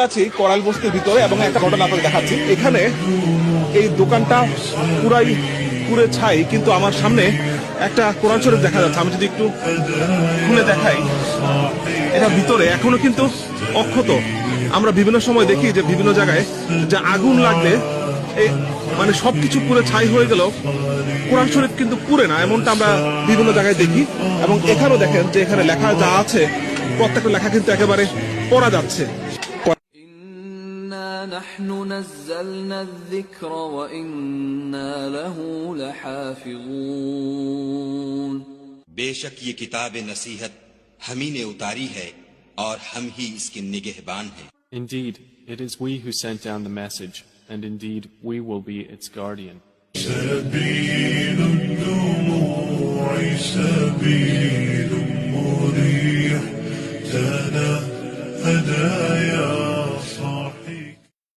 আছি করাল বস্তির ভিতরে এবং একটা ঘটনা আপনাকে দেখাচ্ছি। এখানে এই দোকানটা পুরাই পুরে ছাই, কিন্তু আমার সামনে একটা কোরআন শরীফ দেখা যাচ্ছে। আমি যদি একটু খুলে দেখাই, এটা ভিতরে এখনো কিন্তু অক্ষত। আমরা বিভিন্ন সময় দেখি যে বিভিন্ন জায়গায় যে আগুন লাগলে মানে সবকিছু পুরে ছাই হয়ে গেল, কোরআন শরীফ কিন্তু পুরে না, এমনটা আমরা বিভিন্ন জায়গায় দেখি। এবং এখানেও দেখেন যে এখানে লেখা যা আছে প্রত্যেকটা লেখা কিন্তু একেবারে পড়া যাচ্ছে। نحن نزلنا الذكر وإنا له لحافظون बेशक ये किताब नसीहत हम ही ने उतारी है और हम ही इसके निगहबान हैं। Indeed, it is we who sent down the message, and indeed we will be its guardian. سبيل الدموع سبيل مريح تنهدى يا